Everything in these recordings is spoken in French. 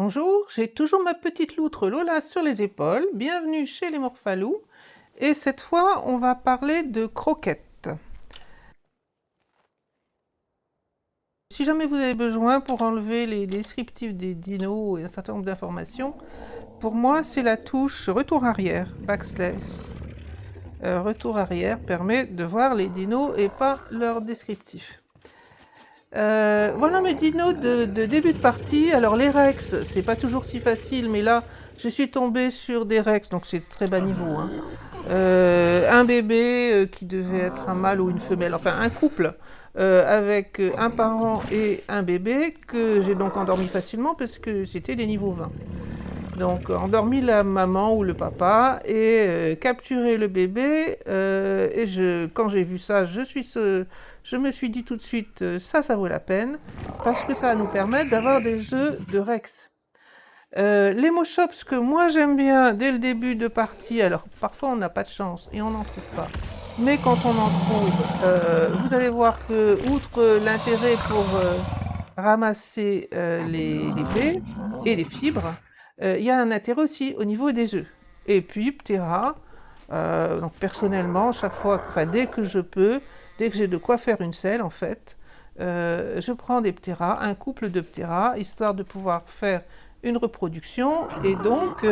Bonjour, j'ai toujours ma petite loutre Lola sur les épaules. Bienvenue chez les Morphalous. Et cette fois, on va parler de croquettes. Si jamais vous avez besoin pour enlever les descriptifs des dinos et un certain nombre d'informations, pour moi, c'est la touche retour arrière, backslash. Retour arrière permet de voir les dinos et pas leurs descriptifs. Voilà mes dinos de début de partie. Alors les Rex, c'est pas toujours si facile, mais là, je suis tombée sur des Rex, donc c'est très bas niveau. Hein. Un bébé qui devait être un mâle ou une femelle, enfin un couple avec un parent et un bébé que j'ai donc endormi facilement parce que c'était des niveaux 20. Donc endormi la maman ou le papa et capturé le bébé. Quand j'ai vu ça, je me suis dit tout de suite, ça vaut la peine parce que ça va nous permettre d'avoir des œufs de Rex. Les Moschops que moi j'aime bien dès le début de partie, alors parfois on n'a pas de chance et on n'en trouve pas, mais quand on en trouve, vous allez voir que, outre l'intérêt pour ramasser les baies et les fibres, il y a un intérêt aussi au niveau des œufs. Et puis Ptera, donc personnellement, chaque fois, enfin dès que je peux, dès que j'ai de quoi faire une selle en fait, je prends des Ptera, un couple de Ptera, histoire de pouvoir faire une reproduction et donc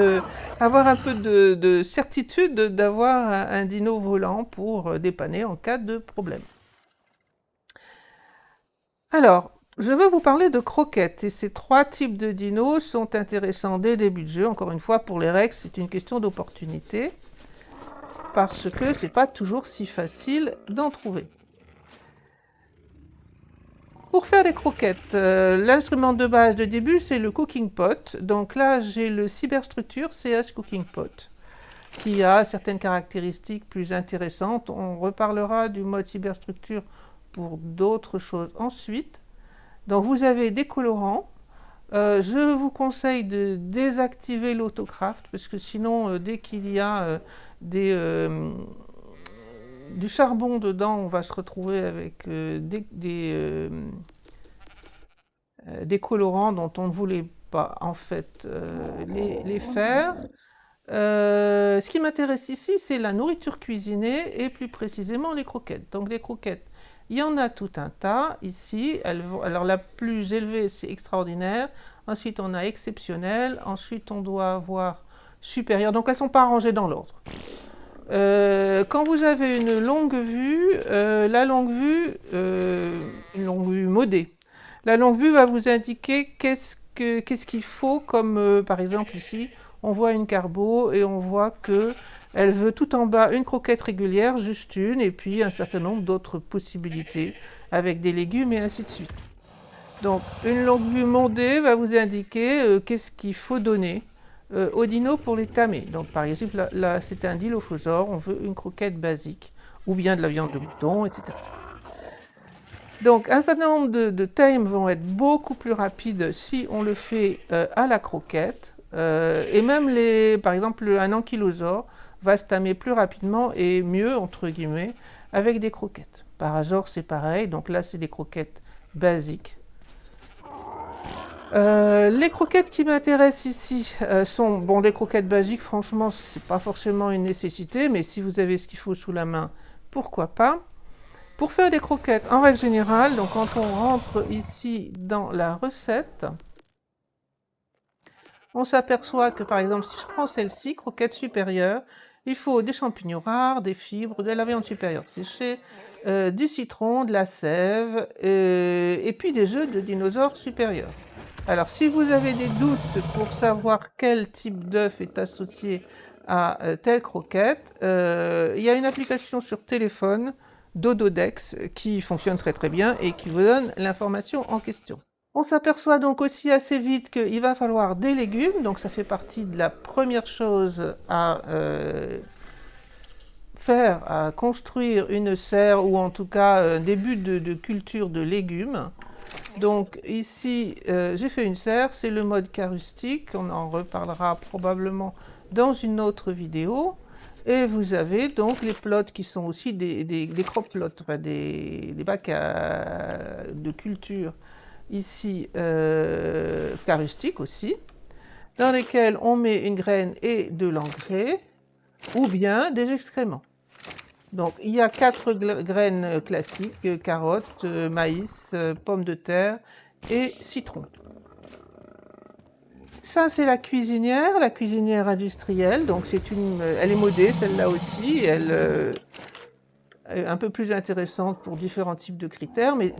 avoir un peu de certitude d'avoir un dino volant pour dépanner en cas de problème. Alors, je veux vous parler de croquettes et ces trois types de dinos sont intéressants dès le début de jeu. Encore une fois, pour les Rex, c'est une question d'opportunité parce que c'est pas toujours si facile d'en trouver. Pour faire les croquettes, l'instrument de base de début, c'est le cooking pot. Donc là, j'ai le Cyberstructure CS Cooking Pot, qui a certaines caractéristiques plus intéressantes. On reparlera du mode Cyberstructure pour d'autres choses ensuite. Donc vous avez des colorants. Je vous conseille de désactiver l'autocraft, parce que sinon, dès qu'il y a du charbon dedans, on va se retrouver avec des colorants dont on ne voulait pas en fait les faire. Ce qui m'intéresse ici, c'est la nourriture cuisinée et plus précisément les croquettes. Donc les croquettes, il y en a tout un tas ici. Alors la plus élevée, c'est extraordinaire. Ensuite, on a exceptionnel. Ensuite, on doit avoir supérieur. Donc elles ne sont pas rangées dans l'ordre. Quand vous avez une longue vue, une longue vue modée, la longue vue va vous indiquer qu'est-ce qu'il faut, comme par exemple ici, on voit une carbo et on voit que elle veut tout en bas une croquette régulière, juste une, et puis un certain nombre d'autres possibilités avec des légumes et ainsi de suite. Donc une longue vue modée va vous indiquer qu'est-ce qu'il faut donner au dino pour les tamer. Donc par exemple, là c'est un dilophosaure, on veut une croquette basique, ou bien de la viande de mouton, etc. Donc un certain nombre de times vont être beaucoup plus rapides si on le fait à la croquette. Et même par exemple un ankylosaure va se tamer plus rapidement et mieux, entre guillemets, avec des croquettes. Parasaure c'est pareil, donc là c'est des croquettes basiques. Les croquettes qui m'intéressent ici sont, bon, les croquettes basiques, franchement, c'est pas forcément une nécessité, mais si vous avez ce qu'il faut sous la main, pourquoi pas. Pour faire des croquettes, en règle générale, donc quand on rentre ici dans la recette, on s'aperçoit que, par exemple, si je prends celle-ci, croquette supérieure, il faut des champignons rares, des fibres, de la viande supérieure séchée, du citron, de la sève, et puis des œufs de dinosaures supérieurs. Alors, si vous avez des doutes pour savoir quel type d'œuf est associé à telle croquette, il y a une application sur téléphone, Dododex, qui fonctionne très très bien et qui vous donne l'information en question. On s'aperçoit donc aussi assez vite qu'il va falloir des légumes, donc ça fait partie de la première chose à faire, à construire une serre ou en tout cas un début de culture de légumes. Donc ici, j'ai fait une serre, c'est le mode carustique, on en reparlera probablement dans une autre vidéo. Et vous avez donc les plots qui sont aussi des crop plots, enfin des bacs de culture, ici carustiques aussi. dans lesquels on met une graine et de l'engrais, ou bien des excréments. Donc, il y a 4 graines classiques, carottes, maïs, pommes de terre et citron. Ça, c'est la cuisinière industrielle. Donc, elle est modée, celle-là aussi. Elle est un peu plus intéressante pour différents types de critères, mais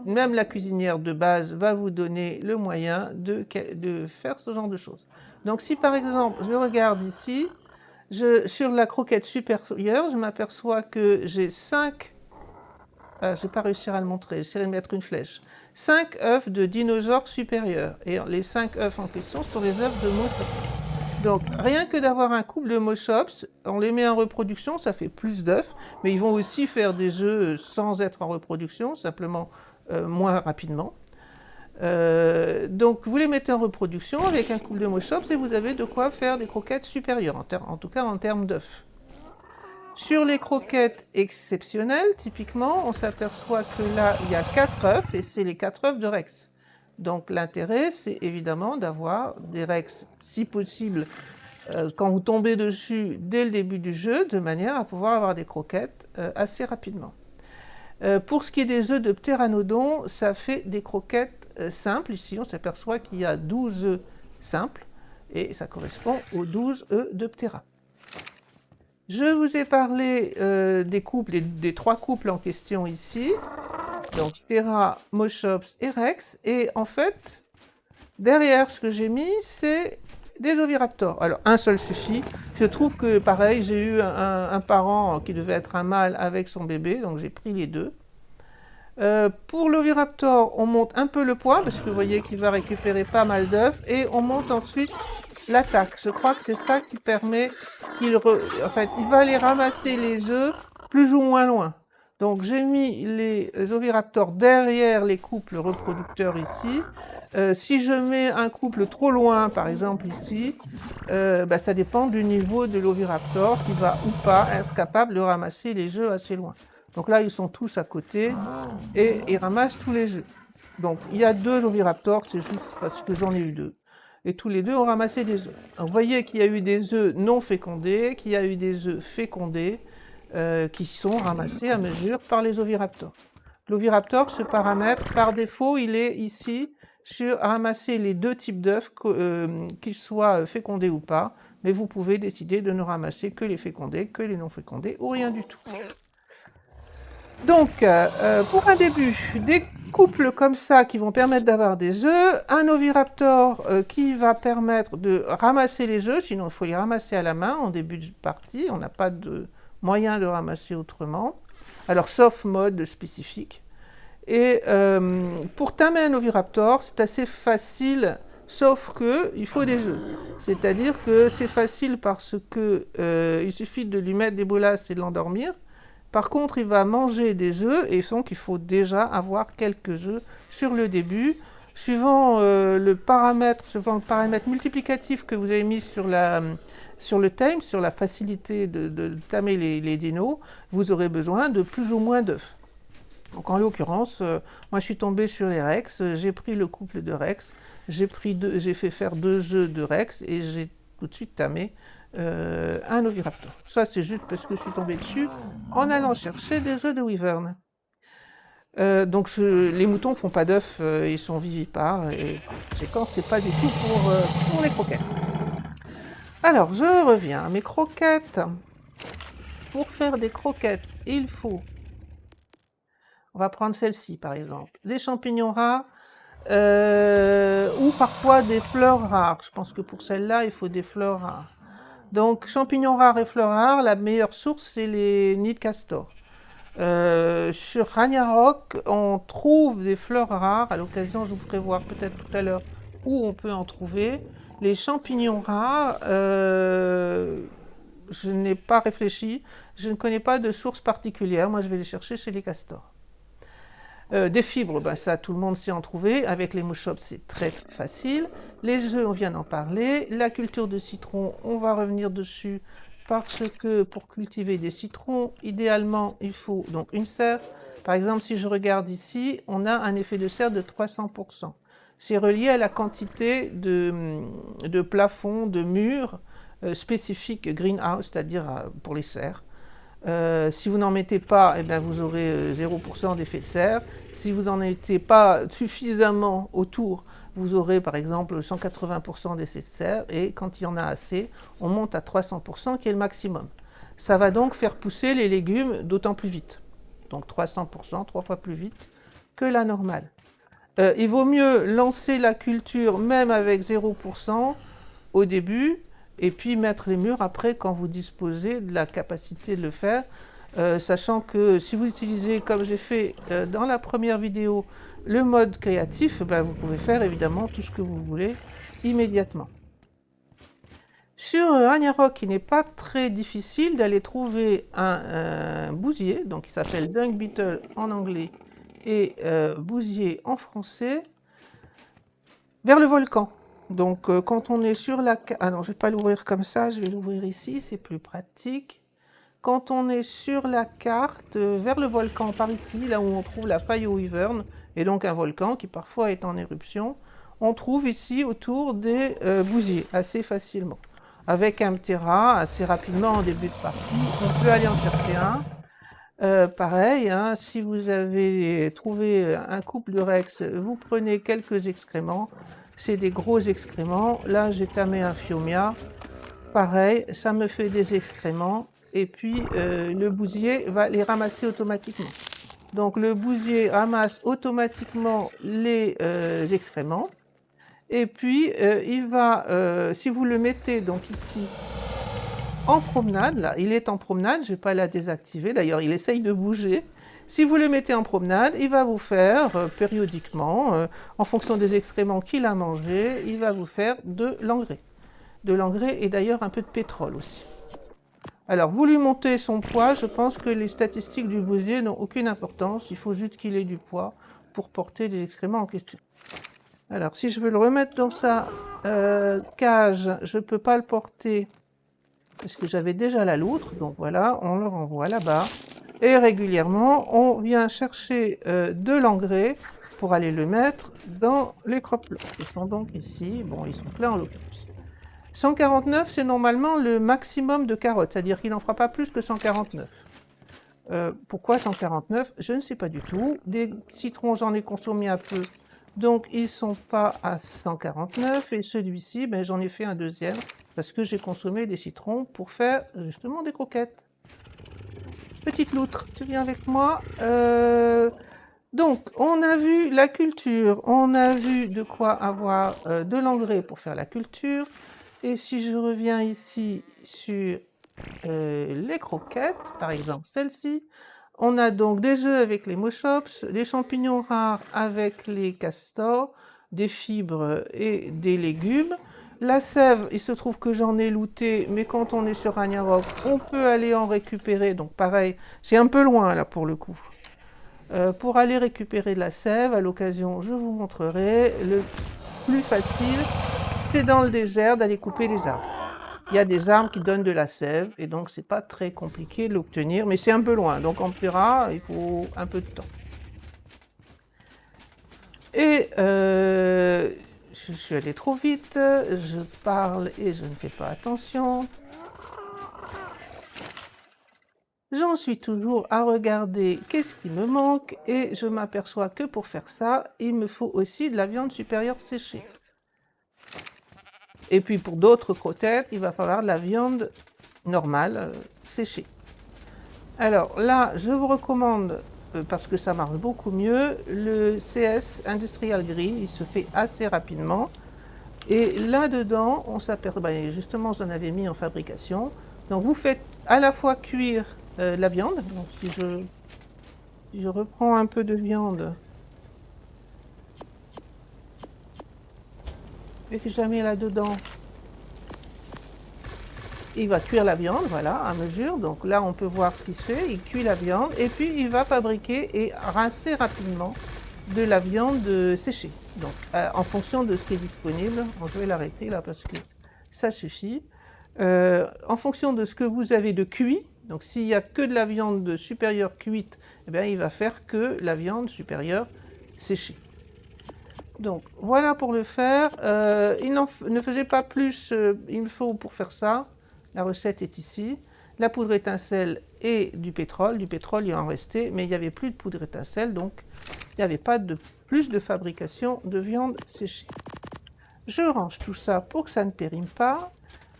même la cuisinière de base va vous donner le moyen de faire ce genre de choses. Donc, si par exemple, je regarde ici, sur la croquette supérieure, je m'aperçois que j'ai 5, je ne vais pas réussir à le montrer, j'essaierai de mettre une flèche, 5 œufs de dinosaures supérieurs. Et les 5 œufs en question sont les œufs de Moschops. Donc, rien que d'avoir un couple de Moschops, on les met en reproduction, ça fait plus d'œufs, mais ils vont aussi faire des œufs sans être en reproduction, simplement moins rapidement. Donc, vous les mettez en reproduction avec un couple de Moschops et vous avez de quoi faire des croquettes supérieures, en tout cas en termes d'œufs. Sur les croquettes exceptionnelles, typiquement, on s'aperçoit que là, il y a 4 œufs et c'est les 4 œufs de Rex. Donc, l'intérêt, c'est évidemment d'avoir des Rex, si possible, quand vous tombez dessus dès le début du jeu, de manière à pouvoir avoir des croquettes assez rapidement. Pour ce qui est des œufs de ptéranodon, ça fait des croquettes simples. Ici, on s'aperçoit qu'il y a 12 œufs simples et ça correspond aux 12 œufs de ptéra. Je vous ai parlé des couples, des 3 couples en question ici. Donc, Ptéra, Moschops et Rex. Et en fait, derrière ce que j'ai mis, c'est des oviraptors. Alors, un seul suffit. Je trouve que, pareil, j'ai eu un parent qui devait être un mâle avec son bébé, donc j'ai pris les 2. Pour l'oviraptor, on monte un peu le poids, parce que vous voyez qu'il va récupérer pas mal d'œufs, et on monte ensuite l'attaque. Je crois que c'est ça qui permet qu'il il va aller ramasser les œufs plus ou moins loin. Donc j'ai mis les oviraptors derrière les couples reproducteurs ici. Si je mets un couple trop loin, par exemple ici, ça dépend du niveau de l'oviraptor qui va ou pas être capable de ramasser les œufs assez loin. Donc là, ils sont tous à côté et ils ramassent tous les œufs. Donc il y a 2 oviraptors, c'est juste parce que j'en ai eu 2. Et tous les 2 ont ramassé des œufs. Vous voyez qu'il y a eu des œufs non fécondés, qu'il y a eu des œufs fécondés qui sont ramassés à mesure par les oviraptors. L'oviraptor, ce paramètre, par défaut, il est ici sur ramasser les 2 types d'œufs, qu'ils soient fécondés ou pas, mais vous pouvez décider de ne ramasser que les fécondés, que les non fécondés, ou rien du tout. Donc, pour un début, des couples comme ça qui vont permettre d'avoir des œufs, un oviraptor qui va permettre de ramasser les œufs, sinon il faut les ramasser à la main en début de partie, on n'a pas de moyen de ramasser autrement, alors sauf mode spécifique. Et pour tamer un oviraptor, c'est assez facile, sauf qu'il faut des œufs. C'est-à-dire que c'est facile parce que il suffit de lui mettre des bolasses et de l'endormir. Par contre, il va manger des œufs et donc il faut déjà avoir quelques œufs sur le début. Suivant le paramètre multiplicatif que vous avez mis sur le tame, sur la facilité de tamer les dinos, vous aurez besoin de plus ou moins d'œufs. Donc en l'occurrence, moi je suis tombée sur les Rex, j'ai pris le couple de Rex, j'ai fait faire 2 œufs de Rex et j'ai tout de suite tamé un oviraptor. Ça c'est juste parce que je suis tombée dessus en allant chercher des œufs de wyvern. Donc les moutons ne font pas d'œufs, ils sont vivipares et conséquent c'est pas du tout pour les croquettes. Alors je reviens à mes croquettes. Pour faire des croquettes, il faut, on va prendre celle-ci par exemple, des champignons rares ou parfois des fleurs rares. Je pense que pour celle-là il faut des fleurs rares. Donc, champignons rares et fleurs rares, la meilleure source, c'est les nids de castor. Sur Ragnarok, on trouve des fleurs rares. À l'occasion, je vous ferai voir peut-être tout à l'heure où on peut en trouver. Les champignons rares, je n'ai pas réfléchi. Je ne connais pas de source particulière. Moi, je vais les chercher chez les castors. Des fibres, ça tout le monde sait en trouver. Avec les Moschops, c'est très facile. Les œufs, on vient d'en parler. La culture de citron, on va revenir dessus parce que pour cultiver des citrons, idéalement, il faut donc une serre. Par exemple, si je regarde ici, on a un effet de serre de 300%. C'est relié à la quantité de plafonds, de murs spécifiques greenhouse, c'est-à-dire pour les serres. Si vous n'en mettez pas, eh bien, vous aurez 0% d'effet de serre. Si vous n'en mettez pas suffisamment autour, vous aurez par exemple 180% d'effet de serre. Et quand il y en a assez, on monte à 300% qui est le maximum. Ça va donc faire pousser les légumes d'autant plus vite. Donc 300%, 3 fois plus vite que la normale. Il vaut mieux lancer la culture même avec 0% au début, et puis mettre les murs après quand vous disposez de la capacité de le faire, sachant que si vous utilisez, comme j'ai fait dans la première vidéo, le mode créatif, ben vous pouvez faire évidemment tout ce que vous voulez immédiatement. Sur Ragnarok, il n'est pas très difficile d'aller trouver un bousier, donc il s'appelle Dung Beetle en anglais et bousier en français, vers le volcan. Donc quand on est sur la carte, ah non, je ne vais pas l'ouvrir comme ça, je vais l'ouvrir ici, c'est plus pratique. Quand on est sur la carte, vers le volcan par ici, là où on trouve la faille aux Wyverns, et donc un volcan qui parfois est en éruption, on trouve ici autour des bousiers, assez facilement. Avec un ptera, assez rapidement en début de partie, on peut aller en chercher un. Pareil, hein, si vous avez trouvé un couple de rex, vous prenez quelques excréments. C'est des gros excréments. Là, j'ai tamé un phiomia. Pareil, ça me fait des excréments. Et puis, le bousier va les ramasser automatiquement. Donc, le bousier ramasse automatiquement les excréments. Et puis, il va, si vous le mettez donc ici en promenade, là, il est en promenade, je ne vais pas la désactiver. D'ailleurs, il essaye de bouger. Si vous le mettez en promenade, il va vous faire périodiquement, en fonction des excréments qu'il a mangés, il va vous faire de l'engrais. De l'engrais et d'ailleurs un peu de pétrole aussi. Alors, vous lui montez son poids, je pense que les statistiques du bousier n'ont aucune importance. Il faut juste qu'il ait du poids pour porter les excréments en question. Alors, si je veux le remettre dans sa cage, je ne peux pas le porter parce que j'avais déjà la loutre. Donc voilà, on le renvoie là-bas. Et régulièrement, on vient chercher de l'engrais pour aller le mettre dans les crops-lots. Ils sont donc ici, bon, ils sont pleins en l'occurrence. 149, c'est normalement le maximum de carottes, c'est-à-dire qu'il n'en fera pas plus que 149. Pourquoi 149? Je ne sais pas du tout. Des citrons, j'en ai consommé un peu, donc ils ne sont pas à 149. Et celui-ci, ben, j'en ai fait un deuxième, parce que j'ai consommé des citrons pour faire justement des croquettes. Petite loutre, tu viens avec moi. Donc, on a vu la culture, on a vu de quoi avoir de l'engrais pour faire la culture. Et si je reviens ici sur les croquettes, par exemple celle-ci, on a donc des œufs avec les moschops, des champignons rares avec les castors, des fibres et des légumes. La sève, il se trouve que j'en ai looté, mais quand on est sur Ragnarok, on peut aller en récupérer. Donc pareil, c'est un peu loin là pour le coup. Pour aller récupérer de la sève, à l'occasion, je vous montrerai. Le plus facile, c'est dans le désert d'aller couper les arbres. Il y a des arbres qui donnent de la sève, et donc c'est pas très compliqué de l'obtenir, mais c'est un peu loin. Donc en ptera, il faut un peu de temps. Et je suis allée trop vite, je parle et je ne fais pas attention. J'en suis toujours à regarder qu'est-ce qui me manque et je m'aperçois que pour faire ça, il me faut aussi de la viande supérieure séchée. Et puis pour d'autres croquettes, il va falloir de la viande normale séchée. Alors là, je vous recommande, parce que ça marche beaucoup mieux, le CS Industrial Grill, il se fait assez rapidement. Et là-dedans, on s'aperçoit, ben justement, j'en avais mis en fabrication. Donc vous faites à la fois cuire la viande. Donc si je reprends un peu de viande et que je la mets là-dedans, il va cuire la viande, voilà, à mesure. Donc là, on peut voir ce qu'il se fait. Il cuit la viande et puis il va fabriquer et rincer rapidement de la viande séchée. Donc en fonction de ce qui est disponible, je vais l'arrêter là parce que ça suffit. En fonction de ce que vous avez de cuit, donc s'il n'y a que de la viande supérieure cuite, eh bien, il va faire que la viande supérieure séchée. Donc, voilà pour le faire. Ne faisait pas plus, il me faut pour faire ça. La recette est ici. La poudre étincelle et du pétrole. Du pétrole, il en restait, mais il n'y avait plus de poudre étincelle, donc il n'y avait pas de plus de fabrication de viande séchée. Je range tout ça pour que ça ne périme pas.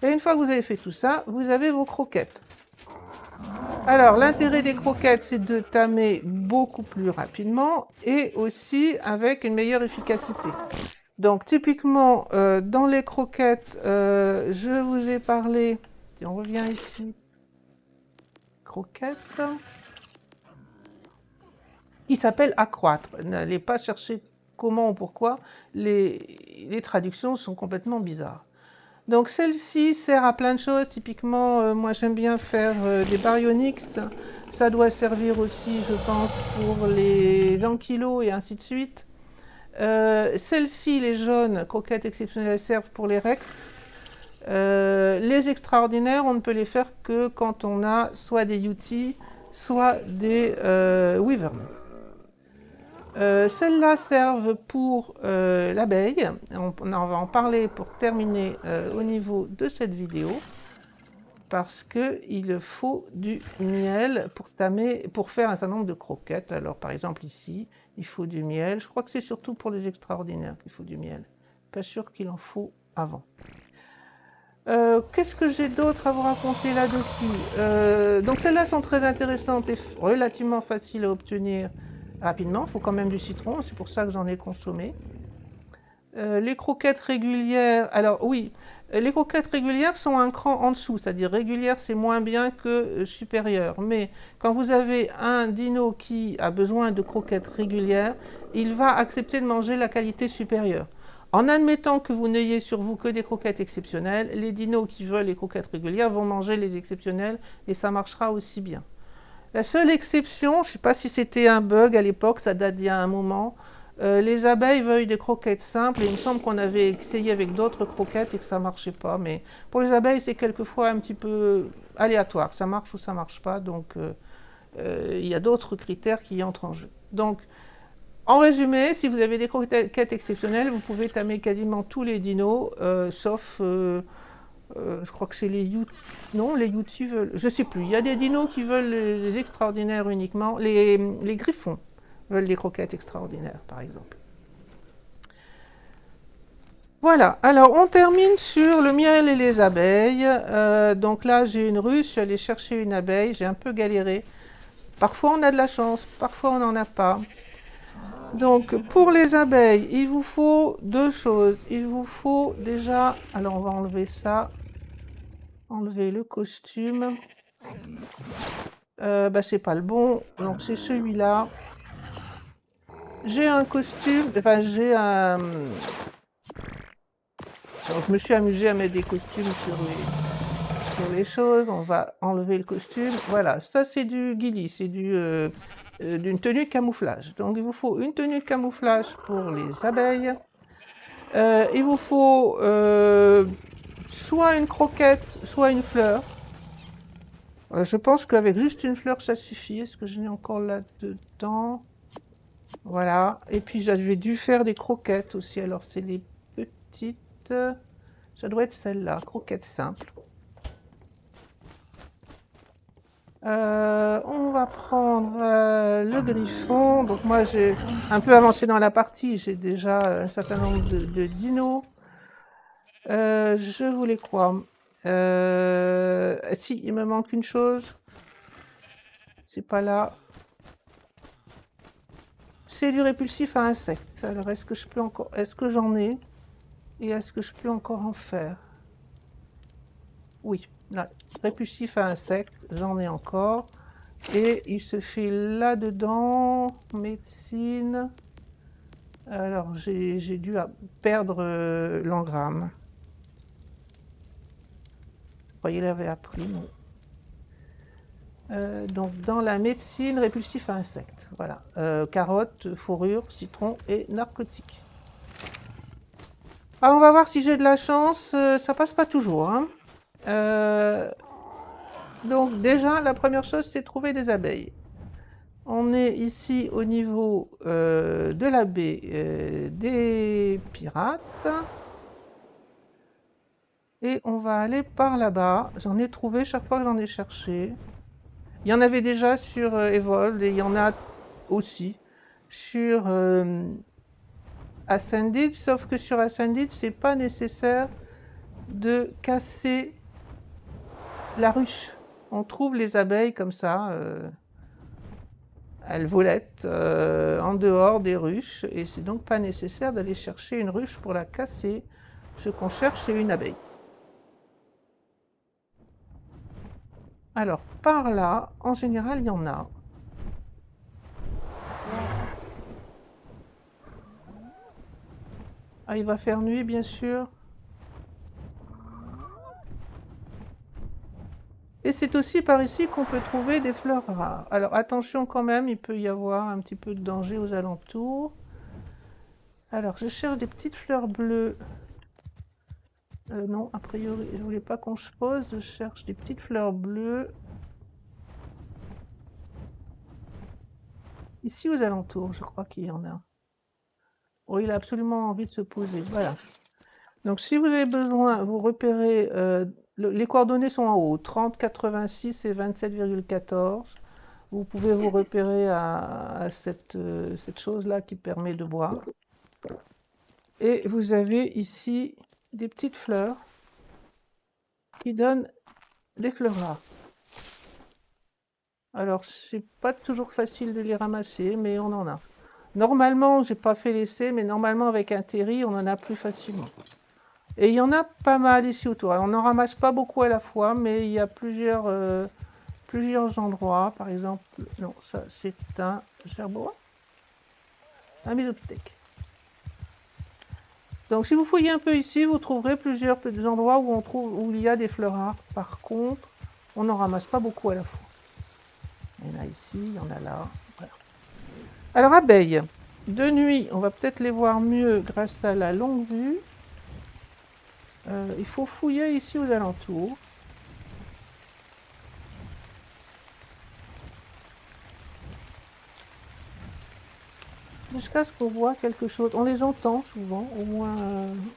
Et une fois que vous avez fait tout ça, vous avez vos croquettes. Alors, l'intérêt des croquettes, c'est de tamer beaucoup plus rapidement et aussi avec une meilleure efficacité. Donc, typiquement, dans les croquettes, je vous ai parlé, si on revient ici, croquettes, qui s'appelle accroître. N'allez pas chercher comment ou pourquoi, les traductions sont complètement bizarres. Donc celle-ci sert à plein de choses. Typiquement, moi j'aime bien faire des baryonyx. Ça doit servir aussi, je pense, pour les ankylos et ainsi de suite. Celles-ci, les jaunes, croquettes exceptionnelles, servent pour les rex. Les extraordinaires, on ne peut les faire que quand on a soit des UT, soit des wyverns. Celles-là servent pour l'abeille. On va en parler pour terminer au niveau de cette vidéo. Parce qu'il faut du miel pour faire un certain nombre de croquettes. Alors par exemple ici, il faut du miel. Je crois que c'est surtout pour les extraordinaires qu'il faut du miel. Pas sûr qu'il en faut avant. Qu'est-ce que j'ai d'autre à vous raconter là-dessus? Donc celles-là sont très intéressantes et relativement faciles à obtenir rapidement. Il faut quand même du citron, c'est pour ça que j'en ai consommé. Les croquettes régulières, alors oui, les croquettes régulières sont un cran en dessous, c'est-à-dire régulière c'est moins bien que supérieur. Mais quand vous avez un dino qui a besoin de croquettes régulières, il va accepter de manger la qualité supérieure. En admettant que vous n'ayez sur vous que des croquettes exceptionnelles, les dinos qui veulent les croquettes régulières vont manger les exceptionnelles et ça marchera aussi bien. La seule exception, je ne sais pas si c'était un bug à l'époque, ça date d'il y a un moment, les abeilles veulent des croquettes simples et il me semble qu'on avait essayé avec d'autres croquettes et que ça ne marchait pas. Mais pour les abeilles, c'est quelquefois un petit peu aléatoire, ça marche ou ça ne marche pas. Donc il y a d'autres critères qui entrent en jeu. Donc en résumé, si vous avez des croquettes exceptionnelles, vous pouvez tamer quasiment tous les dinos, sauf, je crois que c'est les Yuti veulent, je ne sais plus. Il y a des dinos qui veulent les extraordinaires uniquement, les griffons veulent les croquettes extraordinaires, par exemple. Voilà, alors on termine sur le miel et les abeilles. Donc là, j'ai une ruche, je suis allée chercher une abeille, j'ai un peu galéré. Parfois on a de la chance, parfois on n'en a pas. Donc pour les abeilles, il vous faut deux choses. Il vous faut déjà, alors on va enlever ça, enlever le costume. C'est pas le bon, donc c'est celui-là. J'ai un costume, enfin j'ai un... Donc je me suis amusée à mettre des costumes sur les choses. On va enlever le costume. Voilà, ça c'est du ghillie, c'est d'une tenue de camouflage. Donc il vous faut une tenue de camouflage pour les abeilles. Il vous faut soit une croquette, soit une fleur. Je pense qu'avec juste une fleur ça suffit. Est-ce que je n'ai encore là-dedans? Voilà, et puis j'avais dû faire des croquettes aussi, alors c'est les petites, ça doit être celle-là, croquettes simples. On va prendre le griffon, donc moi j'ai un peu avancé dans la partie, j'ai déjà un certain nombre de dinos. Je voulais quoi? Si, il me manque une chose, c'est pas là. C'est du répulsif à insectes. Alors, est-ce que je peux encore... Est-ce que j'en ai? Et est-ce que je peux encore en faire? Oui, là, répulsif à insectes, j'en ai encore. Et il se fait là-dedans, médecine. Alors, j'ai dû perdre l'engramme. Je croyais qu'il avait appris, mais... donc dans la médecine, répulsif à insectes, voilà, carottes, fourrure, citron et narcotiques. Alors on va voir si j'ai de la chance, ça passe pas toujours, hein. Donc déjà la première chose c'est trouver des abeilles. On est ici au niveau de la baie des pirates. Et on va aller par là-bas. J'en ai trouvé chaque fois que j'en ai cherché. Il y en avait déjà sur Evolved et il y en a aussi sur Ascended, sauf que sur Ascended, c'est pas nécessaire de casser la ruche. On trouve les abeilles comme ça, elles volettent en dehors des ruches, et c'est donc pas nécessaire d'aller chercher une ruche pour la casser. Ce qu'on cherche, c'est une abeille. Alors, par là, en général, il y en a. Ah, il va faire nuit, bien sûr. Et c'est aussi par ici qu'on peut trouver des fleurs rares. Alors attention quand même, il peut y avoir un petit peu de danger aux alentours. Alors je cherche des petites fleurs bleues. Non, a priori, je voulais pas qu'on se pose. Je cherche des petites fleurs bleues. Ici aux alentours, je crois qu'il y en a. Oh, il a absolument envie de se poser. Voilà. Donc si vous avez besoin, vous repérez, les coordonnées sont en haut, 30, 86 et 27,14. Vous pouvez vous repérer à cette chose-là qui permet de boire. Et vous avez ici des petites fleurs qui donnent des fleurs rares. Alors, c'est pas toujours facile de les ramasser, mais on en a. Normalement, j'ai pas fait l'essai, mais normalement avec un terri, on en a plus facilement. Et il y en a pas mal ici autour. Alors, on n'en ramasse pas beaucoup à la fois, mais il y a plusieurs endroits. Par exemple, non, ça c'est un gerbois, un mésopithèque. Donc si vous fouillez un peu ici, vous trouverez plusieurs petits endroits où il y a des fleurs rares. Par contre, on n'en ramasse pas beaucoup à la fois. Il y en a ici, il y en a là. Voilà. Alors abeilles, de nuit, on va peut-être les voir mieux grâce à la longue vue. Il faut fouiller ici aux alentours. Jusqu'à ce qu'on voit quelque chose. On les entend souvent, au moins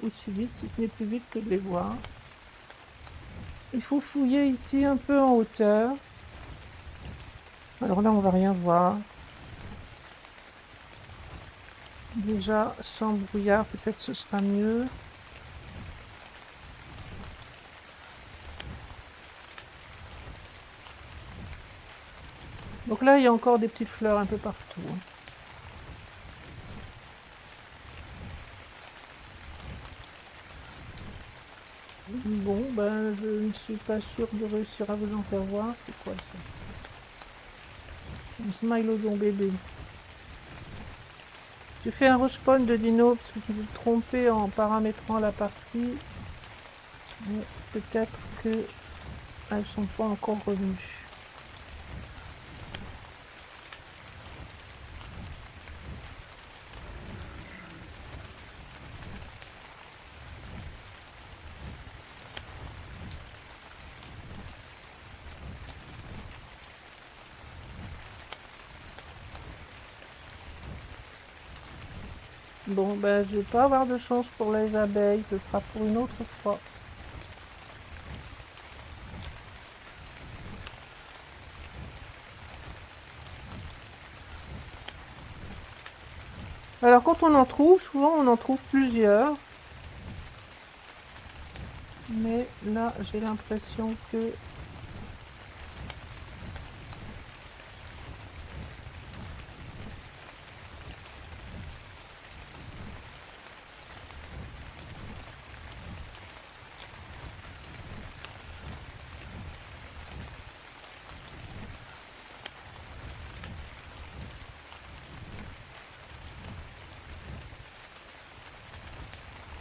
aussi vite, si ce n'est plus vite que de les voir. Il faut fouiller ici un peu en hauteur. Alors là, on va rien voir. Déjà, sans brouillard, peut-être ce sera mieux. Donc là, il y a encore des petites fleurs un peu partout. Bon, ben, je ne suis pas sûre de réussir à vous en faire voir. C'est quoi ça? Un smilodon bébé. J'ai fait un respawn de dino parce que je me suis trompé en paramétrant la partie. Mais peut-être que elles sont pas encore revenues. Bon, ben, je vais pas avoir de chance pour les abeilles, ce sera pour une autre fois. Alors, quand on en trouve, souvent on en trouve plusieurs. Mais là, j'ai l'impression que...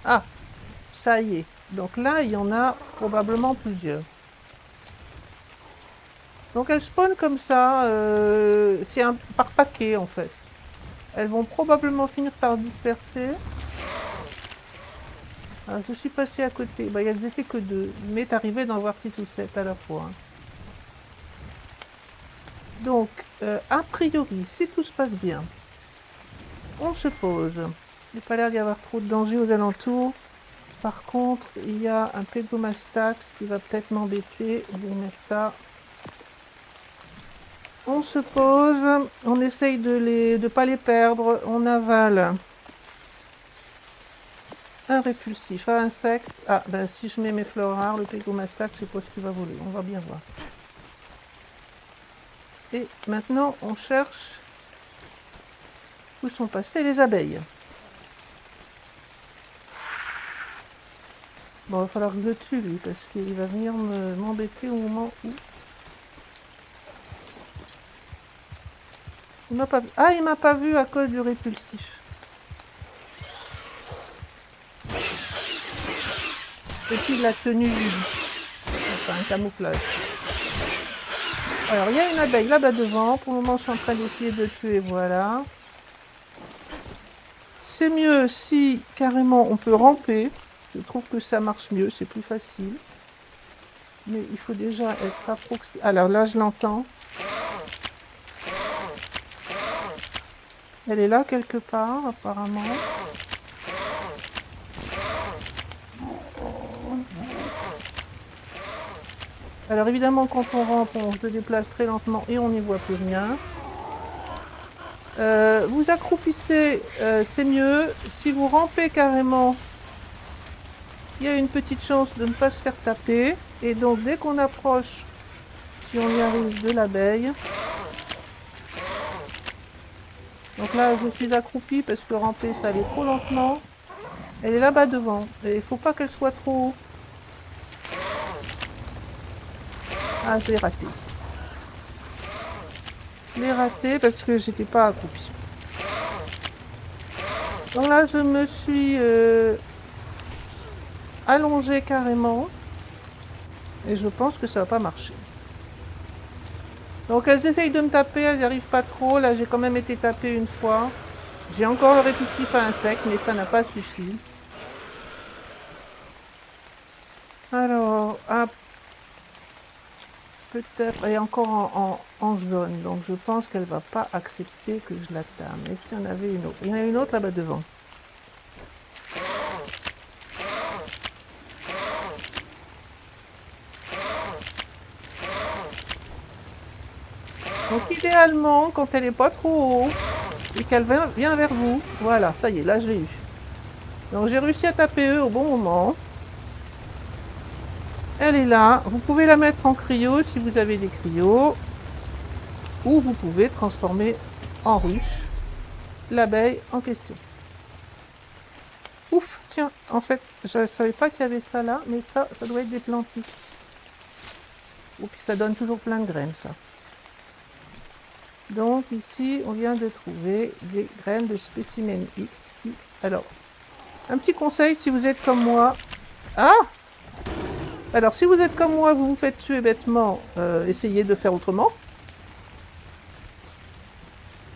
Ah, ça y est. Donc là, il y en a probablement plusieurs. Donc elles spawnent comme ça, c'est par paquet en fait. Elles vont probablement finir par disperser. Alors, je suis passée à côté. Bah, elles étaient que 2. Il m'est arrivé d'en voir 6 ou 7 à la fois. Donc, a priori, si tout se passe bien, on se pose. Il n'y a pas l'air d'y avoir trop de danger aux alentours. Par contre, il y a un Pegomastax qui va peut-être m'embêter. Je vais mettre ça. On se pose, on essaye de pas les perdre. On avale un répulsif à insectes. Ah, ben si je mets mes fleurs rares, le Pegomastax, je sais pas ce qu'il va voler. On va bien voir. Et maintenant, on cherche où sont passées les abeilles. Bon, il va falloir que je le tue, lui, parce qu'il va venir m'embêter au moment où... Il m'a pas vu. Ah, il m'a pas vu à cause du répulsif. Petit de la tenue, enfin un camouflage. Alors, il y a une abeille là-bas devant. Pour le moment, je suis en train d'essayer de le tuer, voilà. C'est mieux si, carrément, on peut ramper. Je trouve que ça marche mieux, c'est plus facile. Mais il faut déjà être approximé. Alors là, je l'entends. Elle est là quelque part, apparemment. Alors évidemment, quand on rampe, on se déplace très lentement et on n'y voit plus rien. Vous accroupissez, c'est mieux. Si vous rampez carrément, il y a une petite chance de ne pas se faire taper. Et donc, dès qu'on approche, si on y arrive, de l'abeille. Donc là, je suis accroupie parce que ramper, ça allait trop lentement. Elle est là-bas devant. Et il ne faut pas qu'elle soit trop haut. Ah, je l'ai raté. Je l'ai raté parce que j'étais pas accroupie. Donc là, je me suis allongée carrément. Et je pense que ça va pas marcher. Donc elles essayent de me taper, elles n'y arrivent pas trop. Là, j'ai quand même été tapée une fois. J'ai encore le répulsif à insectes, mais ça n'a pas suffi. Alors, ah, peut-être, elle est encore en jaune, donc je pense qu'elle ne va pas accepter que je la tame. Est-ce qu'il y en avait une autre? Il y en a une autre là-bas devant. Donc idéalement, quand elle n'est pas trop haut et qu'elle vient vers vous, voilà, ça y est, là je l'ai eu. Donc j'ai réussi à taper eux au bon moment. Elle est là. Vous pouvez la mettre en cryo si vous avez des cryos. Ou vous pouvez transformer en ruche l'abeille en question. Ouf, tiens, en fait, je ne savais pas qu'il y avait ça là, mais ça doit être des plantis. Et puis ça donne toujours plein de graines, ça. Donc ici, on vient de trouver des graines de spécimen X qui... Alors, un petit conseil si vous êtes comme moi... Ah! Alors, si vous êtes comme moi, vous vous faites tuer bêtement, essayez de faire autrement.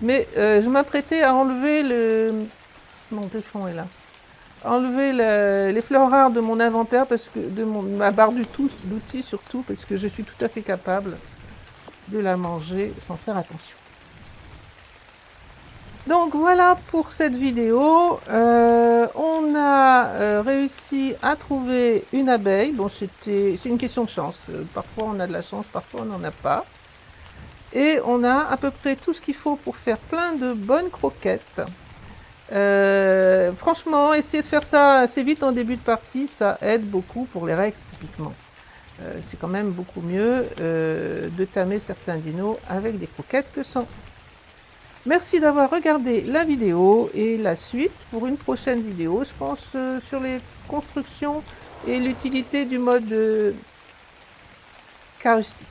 Mais je m'apprêtais à enlever le... Mon téléphone est là. Enlever les fleurs rares de mon inventaire, parce que de ma barre d'outils surtout, parce que je suis tout à fait capable de la manger sans faire attention. Donc voilà pour cette vidéo. On a réussi à trouver une abeille. Bon, c'est une question de chance. Parfois on a de la chance, parfois on n'en a pas. Et on a à peu près tout ce qu'il faut pour faire plein de bonnes croquettes. Franchement, essayer de faire ça assez vite en début de partie, ça aide beaucoup pour les Rex typiquement. C'est quand même beaucoup mieux de tamer certains dinos avec des croquettes que sans. Merci d'avoir regardé la vidéo et la suite pour une prochaine vidéo, je pense, sur les constructions et l'utilité du mode caustique.